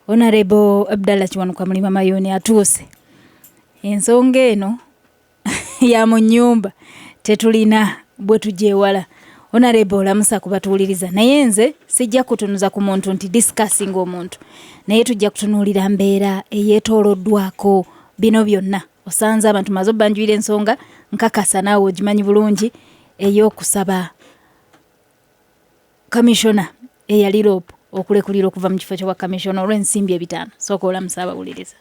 Honorable Abdallah Kiwanuka Mayoni atuuse. Ensonga eno ya mu nnyumba tetulina bwe tugyewala. Honorable olamusa kubatuuliriza. Naye nze sijja kutunuza ku muntu nti discussing omuntu. Naye tujja kutunuulira mbeera eyeetooloddwako bino byonna. Osanze abantu maze obbanjulira ensonga nkakasa naawe ogimanyi bulungi ey'okusaba kamishona eyali Loopu okulekulira okuva mu kifo ky'obwa kamishona olw'ensimbi 5. Sooka olamusa abawuliriza.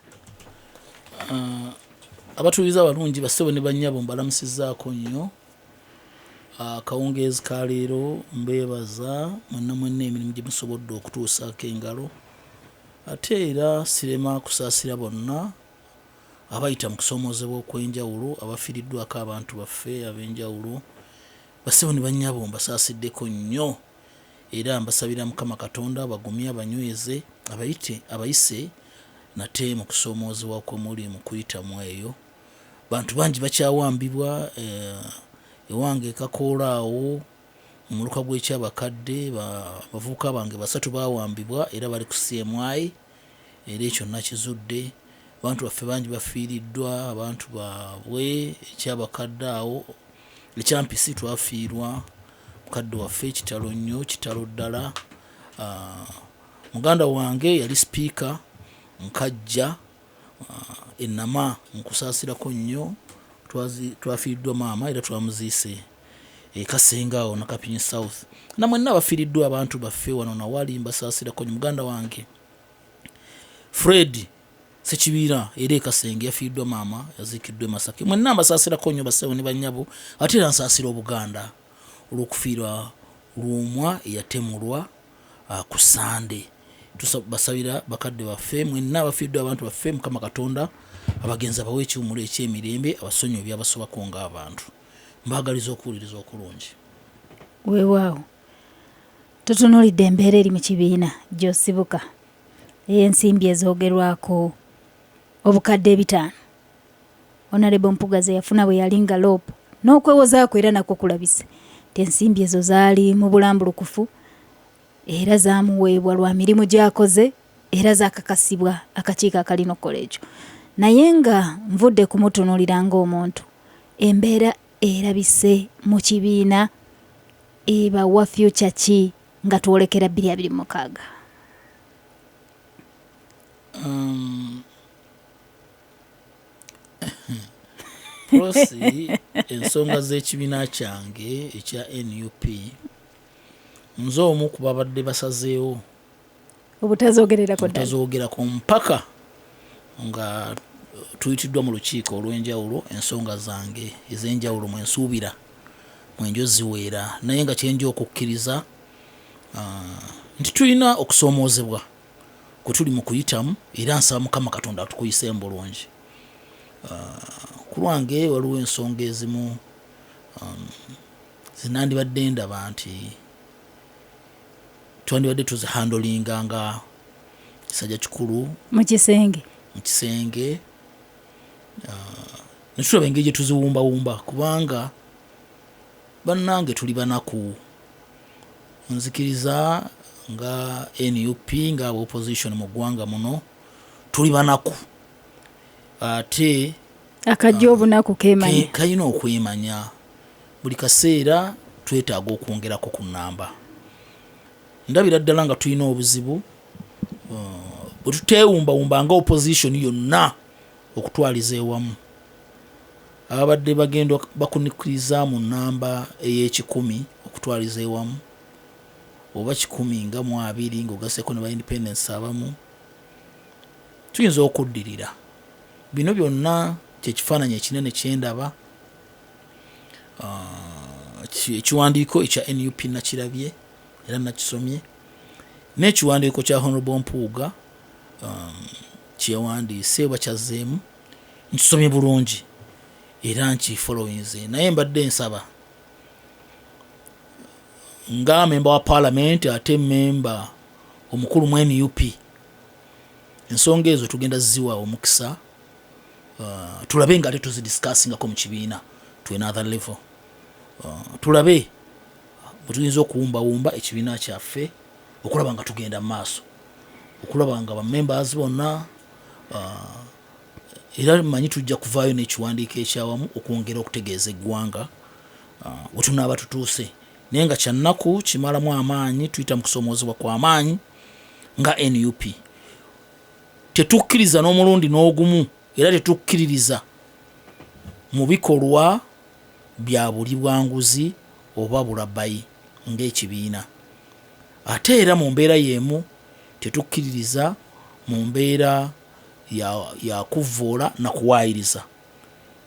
Abatuuliza abalungi bassebo ne bannyabo mbalamusizzaako nnyo. Akawungeezi ka leero mbeebaza mwenna emirimu gye musobodde okutuusaako engalo. Ate era sirema kusaasira bonna abayita mu kusomoozebwa okw'enjawulo abafiiriddwako abantu baffe ab'enjawulo. Bassebo ne bannyabo mbasaasiddeko nnyo era mbasabira Mukama Katonda abagumye abanyweze abayise nate mu kusomoozebwa kw'omuli mu kuyitamu eyo. Bantu bangi bakyawambibwa ewange Kakoolaawo mu muluka gw'ekyabakadde bavubuka bange 3 baawambibwa era bali ku CMI era ekyo nakizudde. Bantu baffe bangi bafiiriddwa abantu baabwe ekyabakadde awo ekyampisi twafiirwa mukadde waffe kitalo nnyo kitalo ddala. Muganda wange yali sipiika nkajja ennama nkusaasirako nnyo twafiiriddwa maama era twamuziise Kasenga awo Nakapinyi South. Namwenna abafiiriddwa abantu baffe wano nawali mbasaasirako nnyo. Muganda wange Fred Sekibiina era Kasenga yafiiriddwa maama yaziikiddwa Masaka. Mwenna mbasaasirako nnyo bassebo ne bannyabo. Ate era nsaasira Obuganda olw'okufiirwa Luumwa eyatemulwa ku Sande. Basabira bakadde baffe mwenna abafiiriddwa abantu baffe Mukama Katonda abagenzi abawe ekiwummulo eky'emirembe abasonyiwe byabasobako ng'abantu. Mbaagaliza okuwuliriza okulungi. Weewaawo tutunuulidde embeera eri mu kibiina gy'osibuka ey'ensimbi ezoogerwako obukadde 5. Honorable Mpuuga ze yafuna bwe yalinga Loopu n'okwewozaako era nakwo kulabise nti ensimbi ezo zaali mu bulambulukufu era zaamuweebwa lwa mirimu gy'akoze era zaakakasibwa akakiiko akalina okukola ekyo. Naye nga nvudde kumutunuulira ng'omuntu embeera erabise mu kibiina ebawa future ki nga twolekera 2026? Prossy ensonga z'ekibiina kyange ekya NUP nze omu ku babadde basazeewo obutazoogerako mpaka nga tuyitiddwa mu lukiiko olw'enjawulo ensonga zange ez'enjawulo mwensuubira mwenjo ziweera. Naye nga kyenja okukkiriza nti tulina okusoomoozebwa kwe tuli mu kuyitamu era nsaba Mukama Katonda atukuyise bulungi. Ku lwange waliwo ensonga ezimu zinandibadde ndaba nti twandibadde tuzihandolinga nga kisajja kikulu mu kisenge ne tulaba engeri gye tuziwumbawumba kubanga bannange tuli banaku. Nzikiriza nga NUP nga opposition mu ggwanga muno tuli banaku ate akajja obunaku keemanya kayina okwemanya. Buli kaseera twetaaga okwongerako ku nnamba. Ndabira ddala nga tulina obuzibu bwe tuteewumbawumba nga opposition yonna okutwaliza ewamu. Ababadde bagenda bakunikiriza mu nnamba ey'ekikumi okutwaliza ewamu oba 120 ng'ogaseko ne ba independence abamu tuyinza okuddirira. Bino byonna kyekifaananyi ekinene kyendaba. Ekiwandiiko ekya NUP nakirabye era nakisomye n'ekiwandiiko kya Honorable Mpuuga kyewandiise oba kyazzeemu nkisomye bulungi era nkifollowinze. Naye mbadde nsaba nga memba wa Parliament ate memba omukulu mu NUP ensonga ezo tugenda ziwa omukisa tulabe nga ate tuzidiscussingako mu kibiina to another level. Tulabe bwe tuyinza okuwumbawumba ekibiina kyaffe okulaba nga tugenda mu maaso. okulaba nga members bonna era manyi tujja kuvaayo n'ekiwandiiko ekyawamu okwongera okutegeeza eggwanga we tunaaba tutuuse naye nga kyannaku kimalamu amaanyi tuyita mu kusomoozebwa kw'amaanyi nga NUP tetukkiriza n'omulundi n'ogumu era tetukkiririza mu bikolwa bya buli bwanguzi oba bulabayi ng'ekibiina ate era mu mbeera y'emu tetukkiririza mu mbeera ya kuvvoola na kuwaayiriza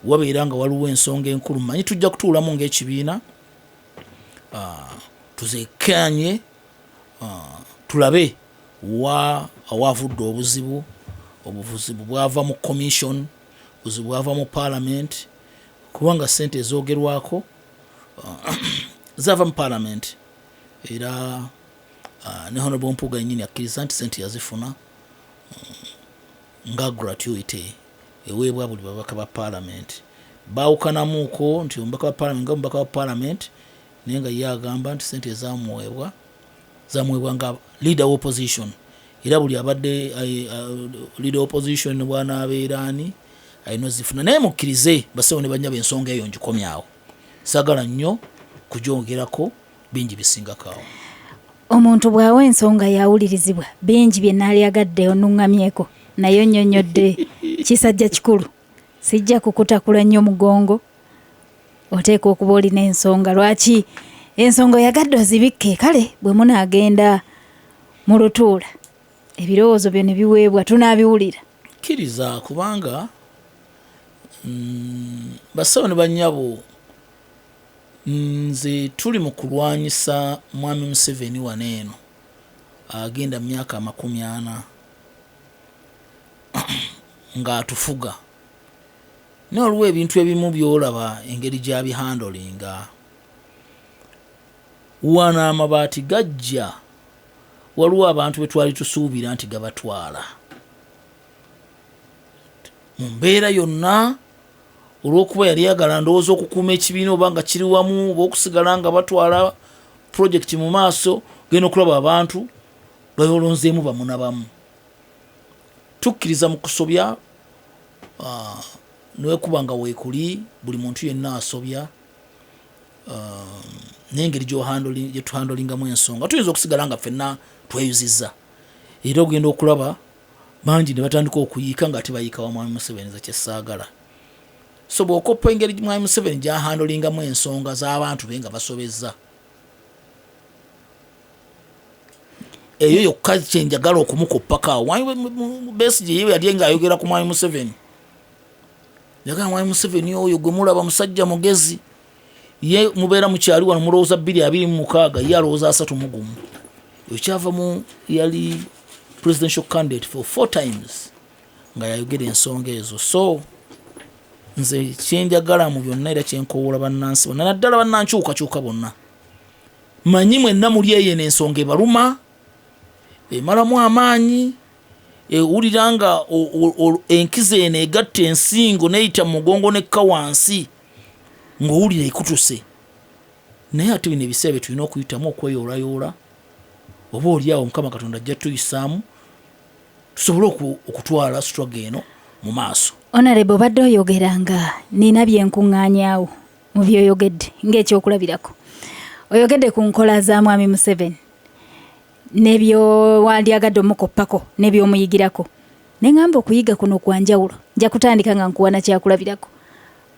wabeera nga waliwo ensonga enkulu manyi tujja kutuulamu ng'ekibiina tuzeekanye tulabe awaavudde obuzibu bwava mu commission obuzibu bwava mu parliament kubanga ssente ezoogerwako zava mu parliament era ne honorable Mpuuga yennyini akkiriza nti ssente yazifuna nga gratuity eweebwa buli babaka ba parliament baawukanamuuko nti omubaka wa parliament nga omubaka wa parliament naye nga ye agamba nti ssente zamwebwa nga leader opposition era buli abadde leader opposition bwanaabeeraani alina ozifuna naye mukkirize basewo ne banyaba ensonga eyo ngikomyawo saagala nnyo kugyongerako bingi bisingakaawo omuntu bw'awa ensonga yawulirizibwa bingi bye naalyagadde onuŋŋamyeko naye onnyonnyodde kisajja kikulu sijja kukutakula nnyo mugongo oteeka okuba olina ensonga lwaki ensonga oyagadde ozibikke kale bwe munaagenda mu lutuula ebirowoozo byo ne biweebwa tunaabiwulira kkiriza kubanga basawo ne bannyabo nze tuli mu kulwanyisa mwami Museveni wano eno agenda mu myaka 40 ng'atufuga naye waliwo ebintu ebimu by'olaba engeri gy'abihandolinga wano amabaati gajja waliwo abantu be twali tusuubira nti gabatwala mu mbeera yonna olw'okuba yali yagala ndowooza okukuuma ekibiina oba nga kiri wamu oba okusigala nga batwala pulojekiti mu maaso genda okulaba abantu bayolonzeemu bamu na bamu tukkiriza mu kusobya newekuba nga weekuli buli muntu yenna asobya n'engeri gyetuhandolingamu ensonga tuyinza okusigala nga ffenna tweyuzizza era ogenda okulaba bangi ne batandika okuyiika nga tebayiika wa mwami Museveni za kyesaagala so bw'okoppa engeri mwami Museveni gy'ahandolingamu ensonga z'abantu be nga basobezza eyo yokka kyenjagala okumukoppako Besigye ye yali ng'ayogera ku mwami Museveni yagala mwami Museveni oyo gwe mulaba musajja mugezi ye mubeera mukyali wano mulowooza 226 ye alowooza 31 ekyavamu yali presidential candidate for 4 times nga yayogera ensonga ezo so nze kyenjagala mu byonna era kyenkowoola bannansi bonna naddala bannankyukakyuka bonna manyi mwenna muli eyo n'ensonga ebaluma emalamu amaanyi ewulira nga enkiza eno egatta ensingo neyita mu mugongo nekka wansi ng'owulira ekutuse naye ate bino ebiseera bye tulina okuyitamu okweyolayoola oba oliawo Mukama Katonda ajja tuyisaamu tusobole okutwala struggle eno mu maaso. Honorable obadde oyogera nga nina byenkuŋŋaanyaawo mu byoyogedde ng'ekyokulabirako oyogedde ku nkola za mwami Museveni n'ebyo wandyagadde omukoppako n'ebyomuyigirako ne ngamba okuyiga kuno kwanjawulo nja kutandika nga nkuwa na kyakulabirako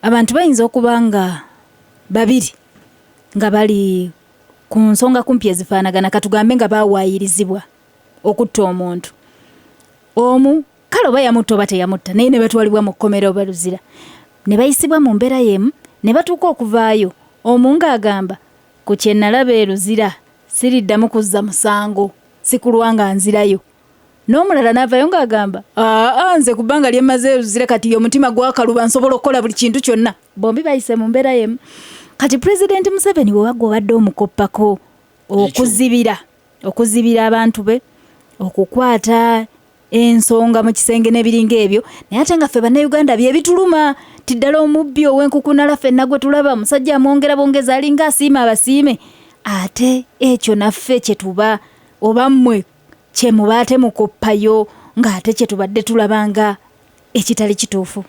abantu bayinza okuba nga babiri nga bali ku nsonga kumpi ezifaanagana katugambe nga baawaayirizibwa okutta omuntu omu kale oba yamutta oba teyamutta naye ne batwalibwa mu kkomera oba luzira ne bayisibwa mu mbeera y'emu ne batuuka okuvaayo omu ng'agamba ku kye nalaba eruzira siriddamu kuzza musango sikulwa nga nzirayo n'omulala n'avaayo ng'agamba nze ku bbanga lyemmaze eruzira kati omutima gwakaluba nsobola okukola buli kintu kyonna bombi bayise mu mbeera y'emu kati Pulezidenti Museveni we wagwa obadde omukoppako okuzibira abantu be okukwata ensonga mu kisenge n'ebiringa ebyo naye ate nga ffe bannayuganda bye bituluma tiddala omubbi ow'enkukunala ffenna gwe tulaba musajja amwongera bongeza alinga asiima abasiime ate ekyo naffe kye tuba oba mmwe kye mubaate mukoppayo ng'ate kye tubadde tulabanga ekitali kituufu?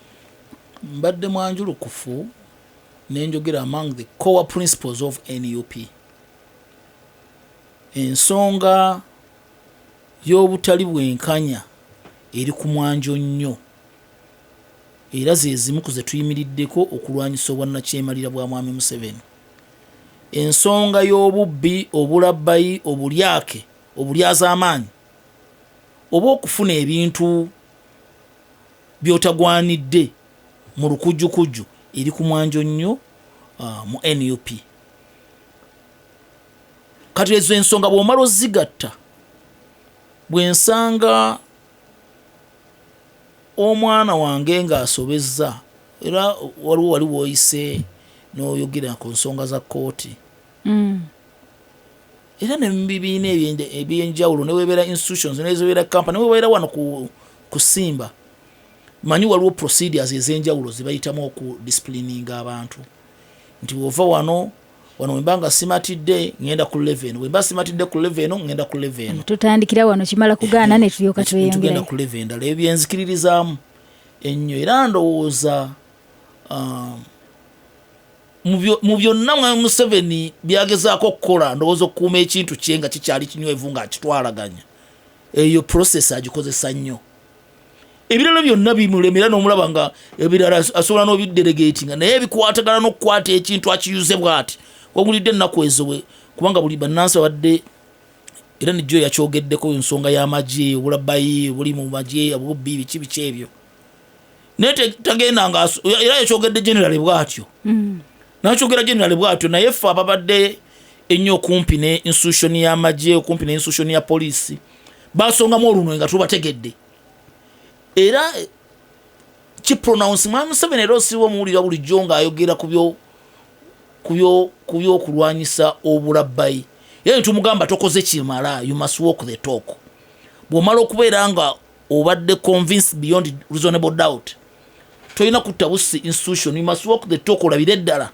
Mbadde mwanjulukufu nenjogera among the core principles of NUP. Ensonga y'obutali bwenkanya eri ku mwanjo nnyo, era ze zimu ku ze tuyimiriddeko okulwanyisa obwannakyemalira bwa mwami Museveni. Ensonga y'obubbi, obulabbayi, obulyake, obulyazamaanyi, oba okufuna ebintu byotagwanidde mu lukujjukujju eri ku mwanjo nnyo mu NUP. Kati ezo ensonga bw'omala ozigatta, bw'ensanga omwana wange ng'asobezza, era wali woyise n'oyogera ku nsonga za kkooti, era ne mu bibiina ebyenjawulo ne webeera institutions newebeera company ne webeera wano ku Simba, manyi waliwo procedures ez'enjawulo zibayitamu okudisciplininga abantu, nti bw'ova wano wembanga simatidde ngenda ku 11, wemba simatidde ku 11 ngenda ku 11. Tutandikira wano kimala kugaana ne tulyoka tweyongera tugenda ku 11 ndala ebyenzikiririzaamu ennyo. Era ndowooza mu byonna mwami Museveni byagezaako okukola, ndowooza okukuuma ekintu kye nga kikyali kinywevu ng'akitwalaganya, eyo process agikozesa nnyo. Ebirala byonna bimulemera n'omulaba nga ebirala asobola n'obidelegatinga, naye bikwatagana n'okukwata ekintu akiyuze bw'ati. Wagulidde ennaku ezo, kubanga buli bannansi babadde, era nijjo yakyogeddeko ensonga y'amagye, obulabbayi buli mu magye, obubbi, biki ebyo. Naye tagenda nga era yakyogedde generali bw'atyo, n'akyogera generali bw'atyo, naye ffe ababadde ennyo okumpi ne institution y'amagye, okumpi ne institution ya poliisi, basongamu olunwe nga tubategedde. Era kipronounce mwami Museveni era osiiwa omuwulira bulijjo ng'ayogera ku byokulwanyisa obulabbayi. Era tumugamba tokoze kimala, you must walk the talk. Bw'omala okubeera nga obadde convinced beyond reasonable doubt, toyina kutta busi institution, you must walk the talk. Olabire ddala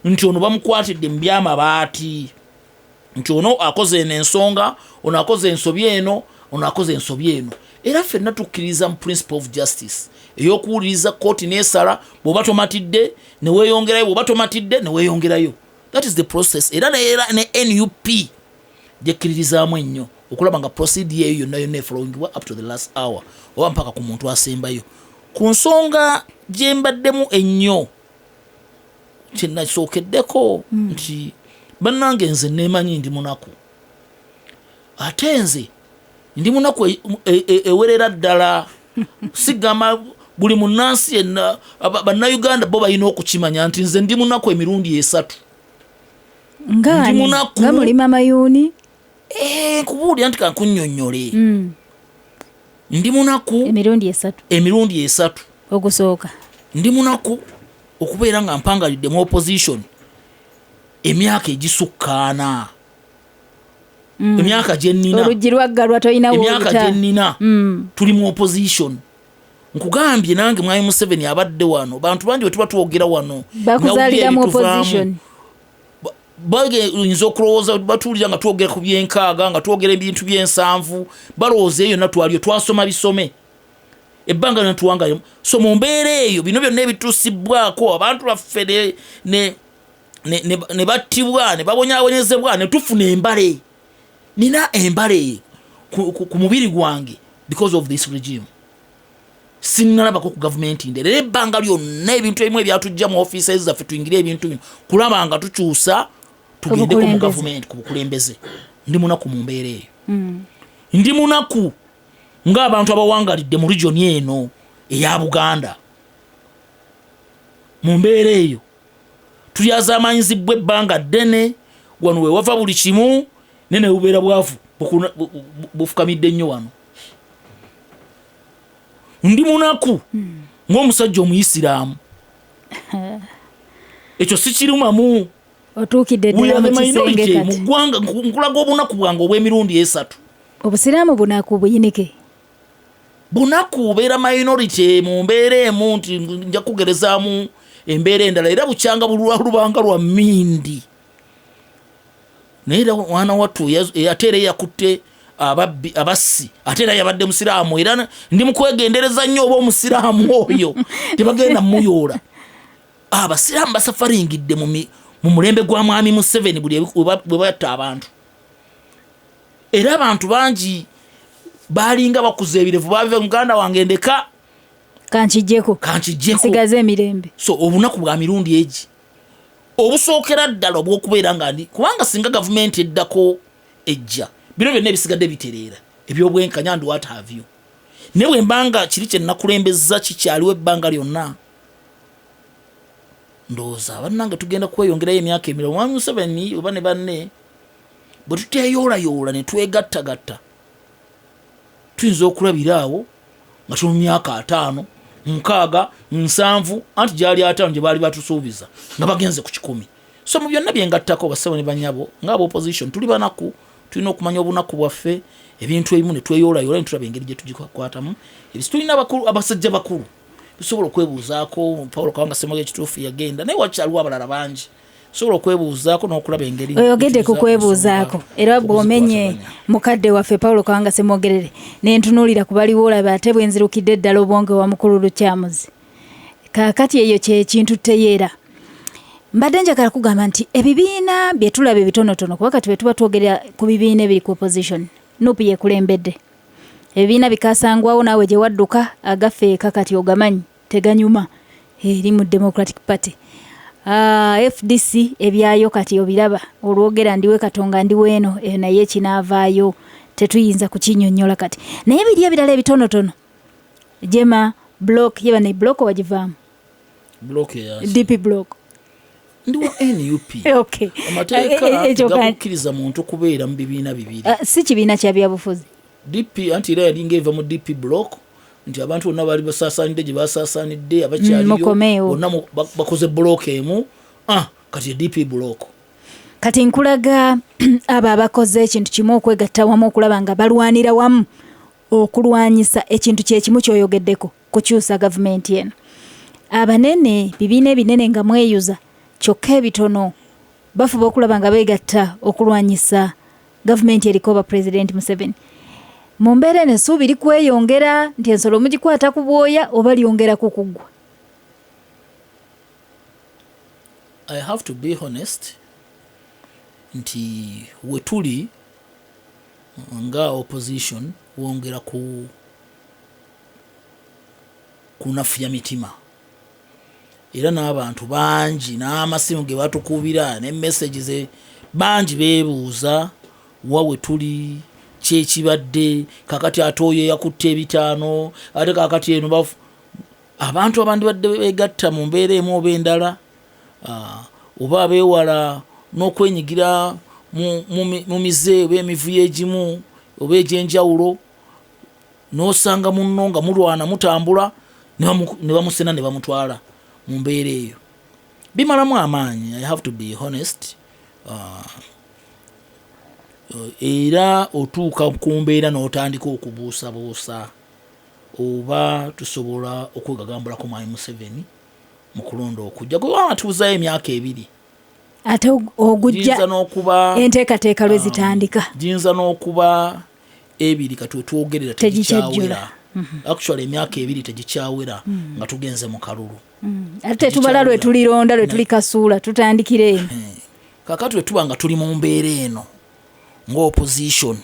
nti ono bamukwatidde mu byamabaati, nti ono akoze ensonga, ono akoze ensobi eno, ono akoze ensobi eno. Era ffenna tukkiriza mu principle of justice ey'okuwuliriza kkooti n'esala, bw'oba tomatidde ne weeyongerayo, bw'oba tomatidde ne weeyongerayo. That is the process. Era ne NUP gyekkiririzaamu ennyo okulaba nga procedure eyo yonna efolowingibwa up to the last hour, oba mpaka ku muntu asembayo. Ku nsonga gye mbaddemu ennyo kye nasookeddeko nti bannange nze neemanyi ndi munaku, ate nze ndi munaku ewerera ddala. Sigamba buli munnansi yenna, bannayuganda bo balina okukimanya nti nze ndi munaku emirundi 3. Ndi munaku nga mulima mayuuni, kubuulira nti kankunnyonnyole. Ndi munaku emirundi 3 ogusooka. Ndi munaku okubeera nga mpangalidde mu opposition emyaka egisukkaana, emyaka gyennina, oluggi lwaggalwa toyina woluta, emyaka gyennina tuli mu opposition. Nkugambye nange mwami Museveni abadde wano, bantu bangi bwe tuba twogera wano bakuzaalira mu opposition, bayinza okulowooza batuwulira nga twogera ku byenkaaga, nga twogera ebintu byensanvu, balowooza eyo natwaliyo twasoma bisome ebbanga natuwangayo. So mu mbeera eyo bino byonna ebituusibwako abantu baffe ne battibwa ne babonyaabonyezebwa ne tufuna embale. Nina embale ku mubiri gwange because of this regime. Sinnalabako ku gavumenti ndere ebbanga lyonna ebintu ebimu ebyatujja mu offices zaffe tuyingire ebintu bino kulaba nga tukyusa tugendeko mu gavumenti ku bukulembeze. Ndi munaku mu mbeera eyo. Ndi munaku ng'abantu abawangalidde mu region eno eya Buganda. Mu mbeera eyo tulyazaamanyizibwa ebbanga ddene, wano we wava buli kimu nene bubeera bwavu bufukamidde nnyo wano. Ndi munaku ng'omusajja omuyisiraamu, ekyo sikirumamu. Otuukidde ddala mu kisenge kati mu ggwanga, nkulaga obunaku bwange obw'emirundi 3. Obusiraamu bunaku buyinike, bunaku obeera minority mu mbeera emu, nti nja kugerezaamu embeera endala, era bukyanga lubanga lwa mmindi. Naye era mwana wattu ate era yakutte ababbi abassi ate era yabadde musiraamu era ndi mukwegendereza nnyo oba omusiraamu oyo tebagenda muyoola. Abasiraamu basafaringidde mu mulembe gwa mwami Museveni buli bwe batta abantu, era abantu bangi balinga bakuza ebirevu babive muganda wange ndeka kankigyeko nsigaze emirembe. So obunaku bwa mirundi egi obusookera ddala obw'okubeera nga ndi kubanga singa gavumenti eddako ejja bino byonna ebisigadde bitereera ebyobwenkanya ndi what have you, ne bwe mbanga kiri kye nakulembeza kikyaliwo ebbanga lyonna ndowooza bannange tugenda kweyongerayo emyaka emirala. Mwami Museveni oba ne banne bwe tuteyoolayoola ne twegattagatta tuyinza okulabira awo nga tuli mu myaka 5, 6, 7 anti gyali 5 gye baali batusuubiza nga bagenze ku 10. So mu byonna byengattako bassebo ne banyabo ng'aba opposition tuli banaku, tulina okumanya obunaku bwaffe, ebintu ebimu ne tweyoolayoola ne tulaba engeri gye tugikwatamu. Tulina abasajja bakulu tusobola okwebuuzaako. Paulo Kawanga Ssemwanga ekituufu yagenda naye wakyaliwo abalala bangi sobola okwebuuzaako n'okulaba engeri. Oyogedde ku kwebuuzaako era bw'omenye mukadde waffe Paulo Kawanga Ssemwogerere ne ntunuulira ku baliwo olaba ate bwe nzirukidde eddala obwonge wa mukulu Lukyamuzi. Kaakati eyo kyekintu teyeera. Mbadde njagala kugamba nti ebibiina bye tulaba ebitonotono kuba kati bwe tuba twogerera ku bibiina ebiri ku opposition Nuupu yeekulembedde. Ebibiina bikasangwawo naawe gye wadduka agaffe kati ogamanyi teganyuma eri mu Democratic Party. FDC ebyayo kati obiraba olwogera ndiwe Katonga ndiwe eno naye kinaavaayo tetuyinza kukinnyonnyola kati. Naye biri ebirala ebitonotono Jema block yeba ne block wagivaamu block ya DP block ndiwa NUP. Okay. Amateeka gakukkiriza muntu kubeera mu bibiina bibiri. Si kibiina kya byabufuzi. DP anti era yalinga eva mu DP block nti abantu bonna baali basaasaanidde gye basaasaanidde abakyaliyo bonna bakoze block emu kati DP block. Kati nkulaga abo abakoze ekintu kimu okwegatta wamu okulaba nga balwanira wamu okulwanyisa ekintu kyekimu kyoyogeddeko kukyusa gavumenti eno. Abanene bibiina ebinene nga mweyuza kyokka ebitono bafuba okulaba nga beegatta okulwanyisa gavumenti eriko President Museveni. Mu mbeera eno essuubi likweyongera nti ensolo mugikwata ku bwoya oba lyongera ku kuggwa. I have to be honest nti we tuli nga opposition wongera kunafuya mitima era n'abantu bangi n'amasimu ge batukuubira ne messages bangi beebuuza wawe tuli kyekibadde kakati atooyo yakutte 5 ate kakati eno abantu abandi badde begatta mu mbeera emu oba endala oba abeewala n'okwenyigira mu mize oba emivuyo egimu oba egy'enjawulo n'osanga munno nga mulwana mutambula ne bamusena ne bamutwala mu mbeera eyo bimalamu amaanyi. I have to be honest. Era otuuka ku mbeera n'otandika okubuusabuusa oba tusobola okwegagambulako mwami Museveni mu kulonda okujja gwe tuuzayo emyaka 2 ate ogujja enteekateeka lwe zitandika giyinza n'okuba 2 kati twogerera tegikyawera. Actually emyaka 2 tegikyawera nga tugenze mu kalulu ate tubala lwe tulironda lwe tuli kasuula tutandikire eno kakati lwe tuba nga tuli mu mbeera eno ng'opposition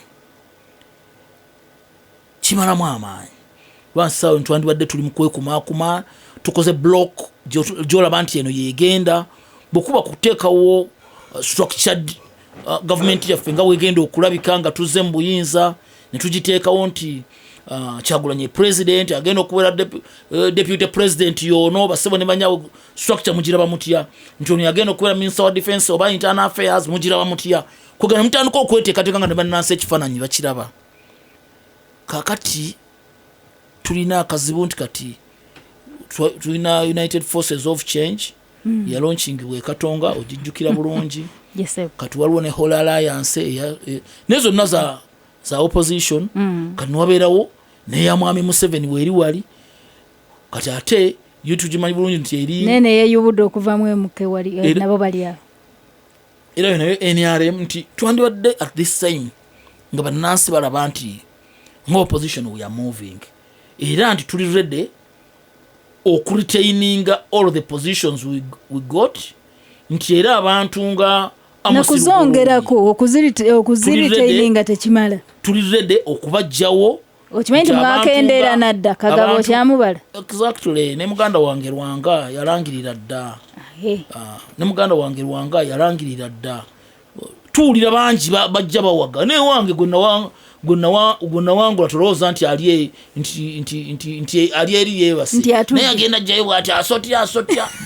kimalamu amaanyi lwansawo ntwandibadde tuli mu kwekumaakuma tukoze block gy'olaba nti eno yeegenda bwekuba kuteekawo structured government yaffe nga weegenda okulabika nga tuzze mu buyinza ne tugiteekawo nti Kyagulanyi president agenda okubeera deputy president yono basebo ne banyawo structure mugiraba mutya nti ono agenda okubeera minister wa defense oba internal affairs mugiraba mutya kugana mutandika okweteekateeka nga ne bannansi ekifaananyi bakiraba. Kakati tulina akazibu nti kati tulina United Forces of Change ya launching we Katonga ogijjukira bulungi. Kati waliwo ne Whole Alliance nezo zonna za opposition kati wabeerawo neya mwami Museveni weri wali kati ate tugimanyi bulungi nti eri nene yeyubudde okuvamu emuke wali nabo bali awo era nayo NRM nti twandibadde at this time nga bannansi balaba nti ng'opposition we are moving era nti tuli ready okuretaininga all the positions we got nti era abantu nga nakuzongerako okuziritaininga tekimala tuli ready okubajjawo okimanyi nti mwakendeera nadda kagabo kyamubala exactly ne muganda wange Lwanga yalangirira dda ne muganda wange Lwanga yalangirira dda tuulira bangi bajja bawaga ne wange gonna wangula tolowooza nti ali ali eri yeebasi naye agenda jjayo bw'ati asotya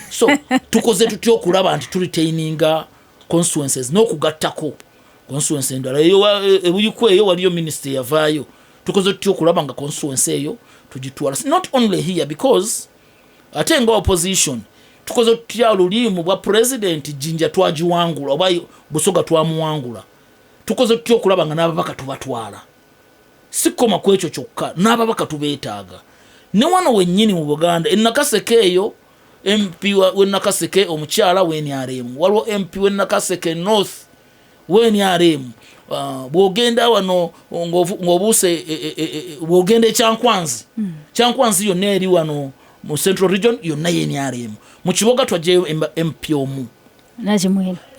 so tukoze tutya okulaba nti turitaininga constituencies n'okugattako constituency endala ebuyikwe eyo waliyo minisita yavaayo tukoze tutya okulaba nga constituency eyo tugitwala not only here because ate nga opposition tukoze tutya olulimu bwa president jinja twagiwangula oba Busoga twamuwangula tukoze tutya okulaba nga n'ababaka tubatwala sikoma ku ekyo kyokka n'ababaka tubeetaaga ne wano wennyini mu Buganda ennakaseke eyo MP w'ennakaseke omukyala w'NRM waliwo MP w'ennakaseke North w'NRM bw'ogenda wano ng'obuuse bw'ogenda Kyankwanzi yonna eri wano mu Central Region yonna y'NRM mu Kiboga twajjayo MP omu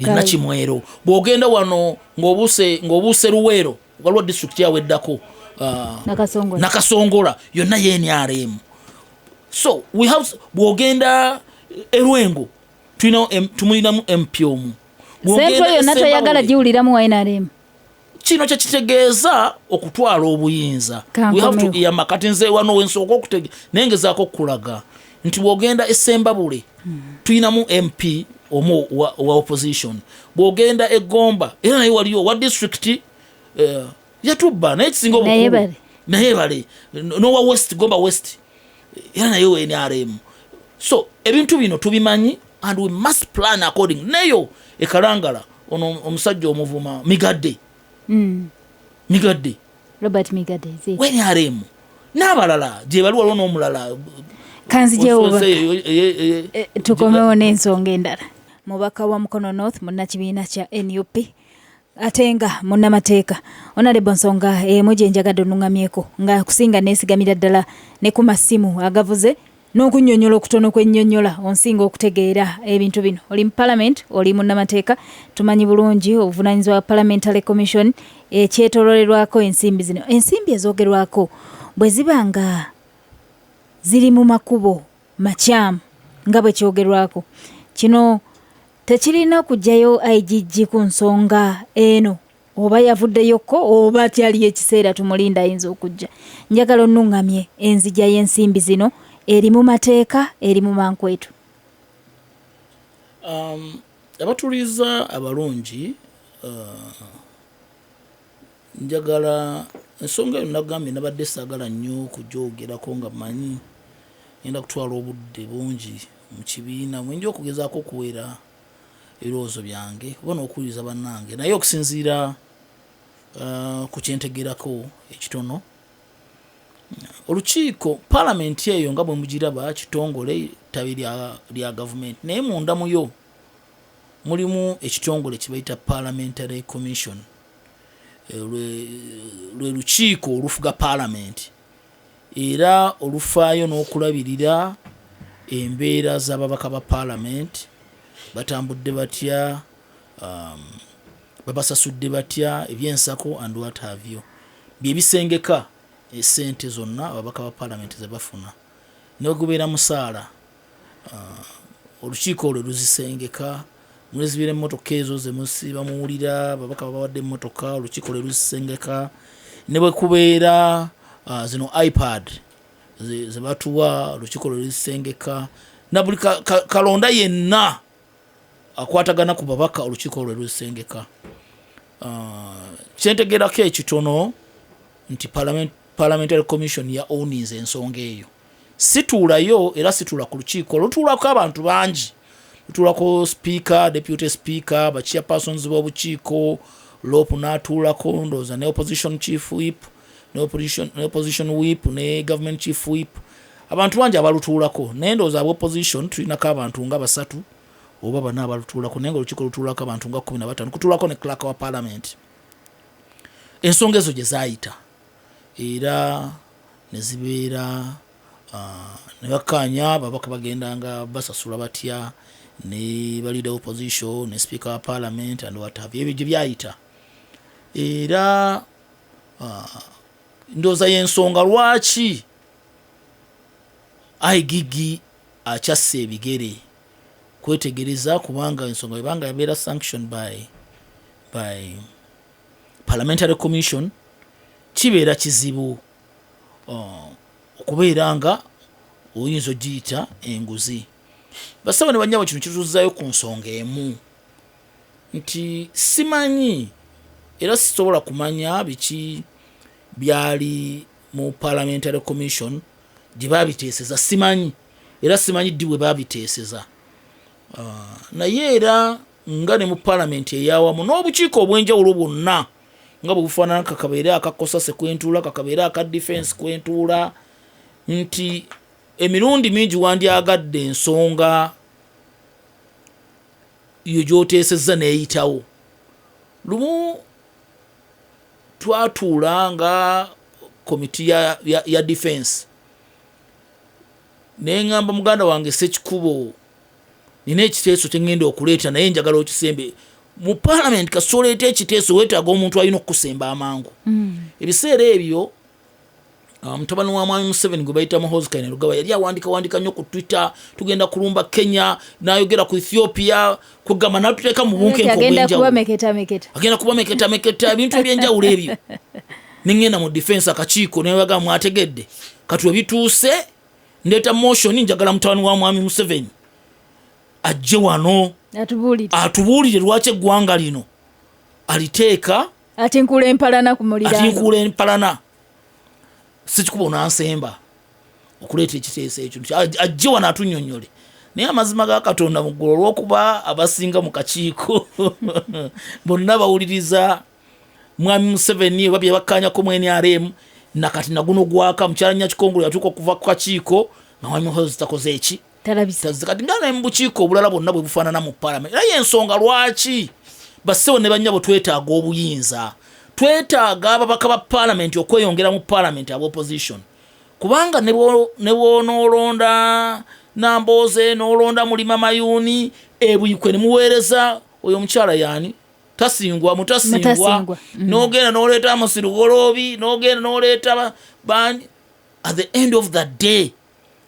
Nakimwero bw'ogenda wano ng'obuuse Luweero waliwo district yaweddako Nakasongola yonna y'NRM so we have bw'ogenda Erwengo tumulinamu MP omu Central yonna toyagala giwuliramu wa NRM kino kyekitegeeza okutwala obuyinza we have to yamakati nze wano wensooka okutege naye ngezaako okukulaga nti bw'ogenda Essembabule tulinamu MP omu wa opposition bw'ogenda Egomba era naye waliyo wa district yatubba naye kisinga obukulu naye bale n'owa West Gomba West era naye wa NRM so ebintu bino tubimanyi and we must plan according neyo ekalangala ono omusajja omuvuma Migadde Robert Migadde NRM n'abalala gye bali waliwo n'omulala kanzijewo tukomewo n'ensonga endala mubaka wa Mukono North munnakibiina kya NUP ate nga munnamateeka Honorable Ensonga emu gye njagadde onnuŋŋamyeko nga kusinga neesigamira ddala ne ku masimu agavuze n'okunnyonnyola okutono kwennyonnyola onsinga okutegeera ebintu bino oli mu Parliament oli munnamateeka tumanyi bulungi obuvunaanyizibwa bwa Parliamentary Commission ekyetoololerwako ensimbi zino ensimbi ezoogerwako bwe ziba nga ziri mu makubo makyamu nga bwe kyogerwako kino tekirina kujjayo IGG ku nsonga eno oba yavuddeyoko oba kyaliyo ekiseera tumulinda ayinza okujja njagala onnuŋŋamye enzija y'ensimbi zino eri mu mateeka eri mu mankwetu abatuliza abalungi njagala ensonga eyo nagambye nabadde saagala nnyo kujoogerako nga manyi ngenda kutwala obudde bungi mu kibiina mwenja okugezaako okuweera ebirowoozo byange oba n'okuwuliriza bannange naye okusinziira ku kyentegerako ekitono olukiiko Parliament eyo nga bwe mugiraba kitongole ttabi lya gavumenti naye munda muyo mulimu ekitongole kye bayita Parliamentary Commission lwe lukiiko olufuga Parliament era olufaayo n'okulabirira embeera z'ababaka ba Parliament batambudde batya babasasudde batya ebyensako and what have you byebisengeka esente zonna ababaka ba Parliament ze bafuna n'ogubeera musaala olukiiko olwo luzisengeka mulezibira emmotoka ezo ze musiba muwulira ababaka babawadde emmotoka olukiiko lwe luzisengeka ne bwe kubeera zino iPad ze batuwa olukiiko lwe luzisengeka na buli kalonda yenna akwatagana ku babaka olukiiko lwe luzisengeka kyentegerako ekitono nti Parliamentary Commission ya owns ensonga eyo situulayo era situula ku lukiiko lutuulako abantu bangi lutuulako speaker deputy speaker bachairpersons b'obukiiko lopu n'atuulako ndowooza ne opposition chief whip ne opposition whip ne government chief whip abantu bangi abalutuulako naye ndowooza ab'opposition tulinako abantu nga basatu oba bana abalutuulako naye nga olukiiko lutuulako abantu nga 15 kutuulako ne clerk wa Parliament ensonga ezo gye zaayita era ne zibeera ne bakkaanya babaka bagendanga basasula batya ne balida opposition ne speaker wa parliament and what have you, ebyo gye byayita era ndooza y'ensonga lwaki aigigi akyassa ebigere kwetegereza kubanga ensonga ebanga yabeera sanctioned by Parliamentary Commission kibeera kizibu okubeera nga oyinza ogiyita enguzi. Basaba ne banyabo kino kituuzaayo ku nsonga emu nti simanyi era sisobola kumanya biki byali mu Parliamentary Commission gye babiteeseza, simanyi era simanyi ddi bwe babiteeseza. Naye era nga ne mu Parliament eyawamu n'obukiiko obw'enjawulo bwonna nga bwe bufaanana kakabeera akakosase kwentuula kakabeera aka defense kwentuula nti emirundi mingi wandyagadde ensonga yo gy'oteesezza neeyitawo. Lumu twatuula nga komiti ya defense neŋŋamba muganda wange Ssekikubo nina ekiteeso kyengenda okuleeta naye njagala okisembe mu Parliament. Kasoleeta ekiteeso weetaaga omuntu alina okukusemba amangu. Ebiseera ebyo mutabani wa mwami Museveni gwe bayita Muhoozi Kainerugaba yali awandika nnyo ku Twitter, tugenda kulumba Kenya, n'ayogera ku Ethiopia, kugamba n'atuteeka mu bunkenke obw'enjawulo. Agenda kuba meketa ebintu ebyenjawulo ebyo. Nengenda mu defense akakiiko ne baga mwategedde kati we bituuse ndeeta motion njagala mutabani wa mwami Museveni ajje wano atubuulire lwaki eggwanga lino aliteeka atinkula empalana. Ssekikubo n'ansemba okuleeta ekiteeso ekyo ajje wano atunnyonnyole. Naye amazima ga Katonda mu ggulu olw'okuba abasinga mu kakiiko bonna bawuliriza mwami Museveni oba bye bakkaanyako mu NRM nakati naguno gwaka mukyala Nnakikongolo yatuuka okuva ku kakiiko nga mwami Muhoozi takoze eki kati nga ne mu bukiiko obulala bwonna bwe bufaanana mu Parliament. Era y'ensonga lwaki bassebo ne bannyabo twetaaga obuyinza, twetaaga ababaka ba Parliament okweyongera mu Parliament ab'opposition, kubanga ne bw'onoolonda Nambooze n'olonda Mulima Mayuuni ebuyikwe ne muweereza oyo omukyala yaani tasingwa mutasingwa n'ogenda n'oleeta Musiru Golobi n'ogenda n'oleeta bani at the end of the day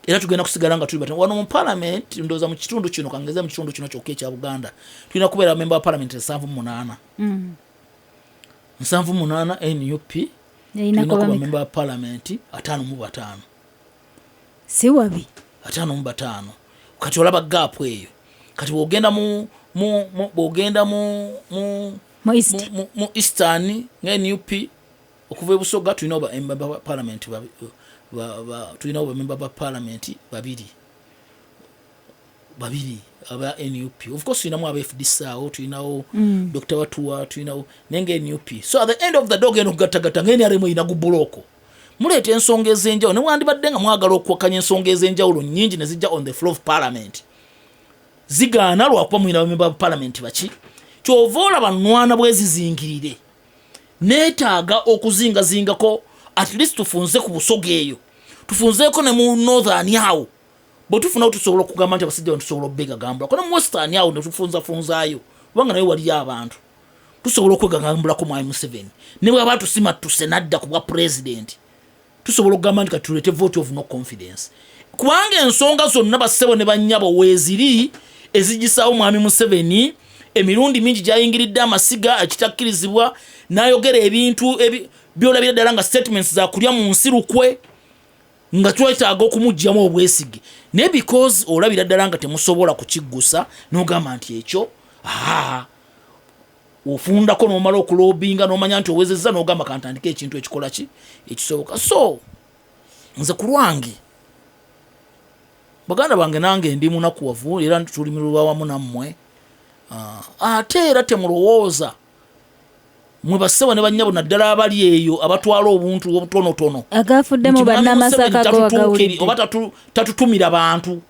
era tugenda kusigala nga tuli batano wano mu Parliament. Ndooza mu kitundu kino kangeze mu kitundu kino kyokka ekya Buganda tulina kubeera member wa Parliament 78 NUP tulina kuba member wa Parliament 55 si wabi 55 kati olaba gaapu eyo kati bw'ogenda mu Eastern nga NUP okuva e Busoga tulina oba member wa Parliament tulina oba member wa Parliament babiri aba NUP. Of course tulinamu aba FDC awo tulinawo Dr. Watuwa tulinawo nenge NUP. So at the end of the day ogenda okugattagatta nga NRM erina gubuloko muleeta ensonga ez'enjawulo ne wandibadde nga mwagala okuwakanya ensonga ez'enjawulo nnyingi ne zijja on the floor of Parliament zigaana lwakuba mulina bamemba ba Parliament baki kyova olaba nnwana bwezizingirire neetaaga okuzingazingako at least tufunze ku Busoga eyo tufunzeeko ne mu Northern awo bwe tufunawo tusobola okugamba nti abasajja tusobola obbega gambula ko ne mu Western awo ne tufunzafunzaayo kubanga naye waliyo abantu tusobola okwegagambulako mwami Museveni ne bw'aba tusima tuse nadda ku bwa president tusobola okugamba nti kati tuleete vote of no confidence kubanga ensonga zonna bassebo ne bannyabo weeziri ezigisaawo mwami Museveni emirundi mingi gyayingiridde amasiga ekitakkirizibwa n'ayogera ebintu byolabira ddala nga statements za kulya mu nsirukwe nga twetaaga okumuggyamu obwesige naye because olabira ddala nga temusobola kukiggusa n'ogamba nti ekyo ofundako n'omala okulobinga n'omanya nti owezezza n'ogamba kantandika ekintu ekikola ki ekisoboka. So nze ku lwange baganda bange nange ndi munakuwavu era tuli mirulwa wamu nammwe ate era temulowooza mwe bassebo ne bannyabo naddala abali eyo abatwala obuntu obutonotono agafuddemu bannamasaka gawagawulidde oba tatutumira bantu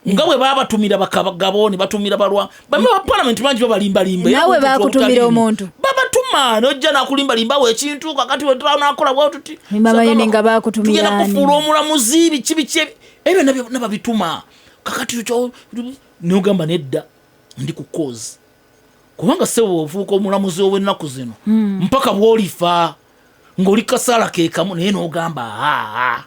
nga bwe babatumira bakabagabo ne batumira balwa bamwe ba Parliament bangi babalimbalimba nawe bakutumira omuntu babatuma bituma nojja nakulimbalimbawo ekintu kakati wetanakola bwa tuti mayini nga bakutumira tugenda kufuula omulamuzi biki ebyo nabyo bituma kakati kyo nogamba nedda ndi ku cause kubanga sebo ofuuka omulamuzi ow'ennaku zino mpaka bwolifa ng'oli kasala keekamu naye n'ogamba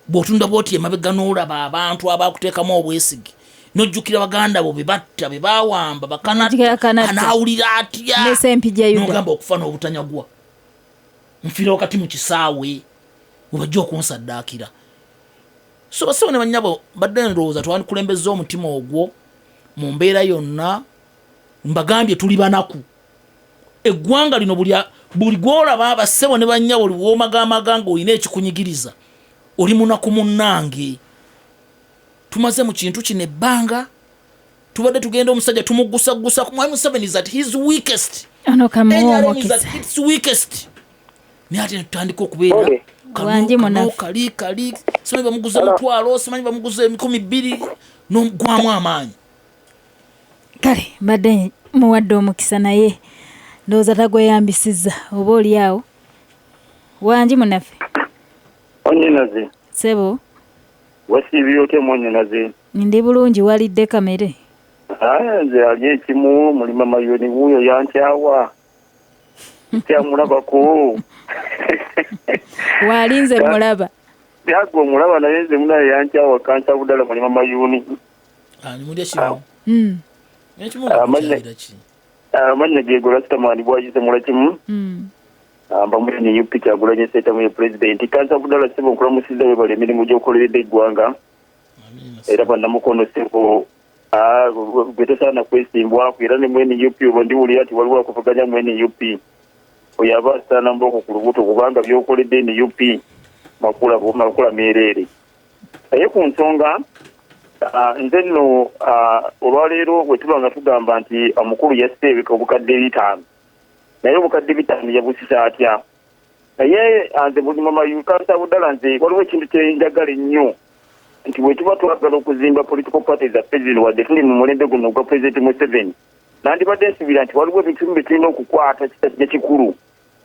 bw'otunda bw'oti emabega n'olaba abantu abakuteekamu obwesigi n'ojjukira baganda bo be batta be baawamba bakanaawulira atya n'ogamba okufa n'obutanyagwa nfiira wakati mu kisaawe webajja okunsaddaakira so basebo ne bannyabo badde ndowooza twandikulembeza omutima ogwo mu mbeera yonna mbagambye tuli banaku eggwanga lino buli gwolaba basebo ne bannyabo liwomagamaga ng'olina ekikunyigiriza oli munaku munnange tumaze mu kintu kino ebbanga tubadde tugenda omusajja tumugusagusa mwami Museveni is at his weakest naye ate netutandika okubeera kali simanyi bamuguza mutwalo simanyi bamuguza 200 n'ogwamu amaanyi kale mbadde muwadde omukisa naye ndowooza tagweyambisizza oba oli awo wangi munaffe onyenaze sebo wasiibye otya mwonyenaze ndi bulungi walidde kamere nze ali ekimu mulima mayoni wuuyo yankyawa kyamulabako walinze mulaba yagwe omulaba naye nze munaye yankyawa kansa budala mulima mayoni amanya gegola sitamani bwagize mulakimu bamwene UP kyagulanye setamu ye president kansa budala sebo nkulamusiza webala emirimu gyokoleredde eggwanga era bannamukono sebo gwetosaana kwesimbwako era ne mwene UP oba ndiwulira nti waliwo akuvuganya mwene UP oyo aba asaana mboko ku lubuto kubanga byokoledde ne UP makula meerere naye ku nsonga nze nno olwaleero bwe tuba nga tugamba nti omukulu yaseebeka obukadde 5 naye obukadde 5 yabusisa atya naye nze buli mama kansa budala nze waliwo ekintu kyenjagala ennyo nti bwe tuba twagala okuzimba political parties zaffe zino wadde tuli mu mulembe guno gwa President Museveni nandibadde nsubira nti waliwo ebintu bye tulina okukwata kitajja kikulu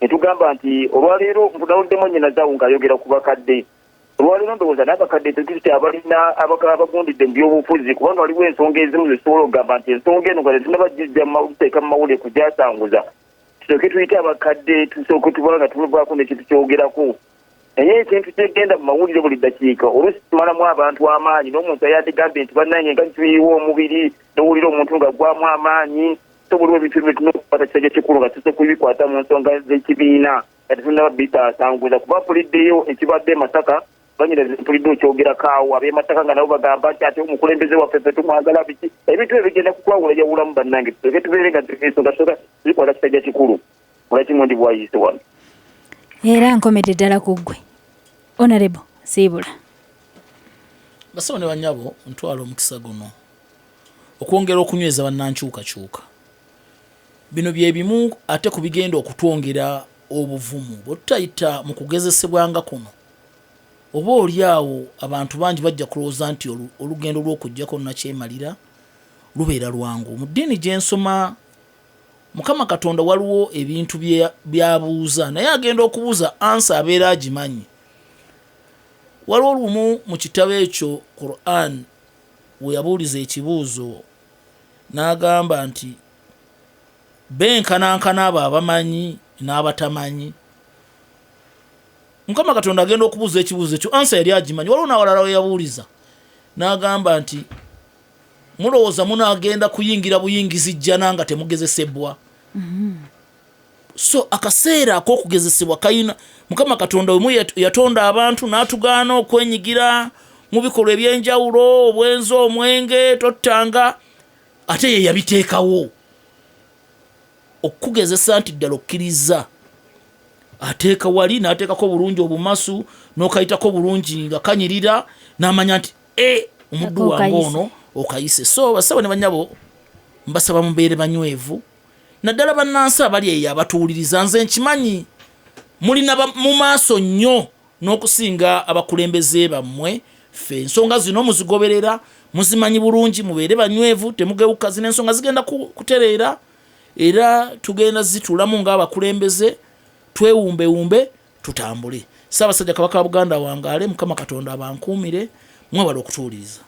ne tugamba nti olwaleero nfunawoddemu nnyinazaawo ng'ayogera ku bakadde olwaleero ndowooza n'abakadde tekiti abalina abagundidde mu byobufuzi kubanga waliwo ensonga ezimu zisobola okugamba nti ensonga eno nga tetunabajjija muteeka mu mawulire kugyasanguza tusooke tuyite abakadde tusooke tubala nga tumuvaako n'ekintu kyogerako naye ekintu kyegenda mu mawulire buli ddakiika oluusi tumalamu abantu amaanyi n'omuntu ayatigambye nti bannange nga tuyiwa omubiri nowulira omuntu nga gwamu amaanyi tobuliwo ebintu bye tulina okukwata kisajja kikulu nga tusobola kubikwata mu nsonga z'ekibiina nga tetunaba bisanguza kuba mpuliddeyo ekibadde Masaka banyiraze mpulidde okyogerako awo ab'e Masaka nga nabo bagamba nti ate omukulembeze waffe ffe tumwagala biki ebintu ebyo bigenda kukwawulayawulamu bannange tuleke tubeere nga ensonga soka zikwata kisajja kikulu olakimu ndi bwayise wano era nkomedde ddala ku ggwe honorable siibula basabo ne bannyabo ntwala omukisa guno okwongera okunyweza bannankyukakyuka bino bye bimu ate ku bigenda okutwongera obuvumu bwe tutayita mu kugezesebwanga kuno oba oli awo abantu bangi bajja kulowooza nti olugendo lw'okuggyako nakyemalira lubeera lwangu mu ddiini gye nsoma Mukama Katonda waliwo ebintu byabuuza naye agenda okubuuza ansa abeera agimanyi waliwo olumu mu kitabo ekyo Quran we yabuuliza ekibuuzo n'agamba nti benkanankana abo abamanyi n'abatamanyi Mukama Katonda agenda okubuuza ekibuuzo ekyo ansa yali agimanyi waliwo n'awalala we yabuuliza n'agamba nti mulowooza munaagenda kuyingira buyingizi jjana nga temugezesebwa so akaseera ak'okugezesebwa kayina Mukama Katonda wemu yatonda abantu n'atugaana okwenyigira mu bikolwa eby'enjawulo obwenzi omwenge tottanga ate ye yabiteekawo okugezesa nti ddala okkiriza ateeka wali n'ateekako bulungi obumasu n'okayitako bulungi nga kanyirira n'amanya nti omuddu wange ono okayise so basabo ne bannyabo mbasaba mubeere banywevu naddala bannansi abali eyo abatuwuliriza nze nkimanyi mulina mu maaso nnyo n'okusinga abakulembeze bammwe ffe ensonga zino muzigoberera muzimanyi bulungi mubeere banywevu temugewuka zino ensonga zigenda kutereera era tugenda zitulamu ng'abakulembeze twewumbewumbe tutambule. Ssaabasajja Kabaka wa Buganda wangaale, Mukama Katonda abankuumire, mwebale okutuuliriza.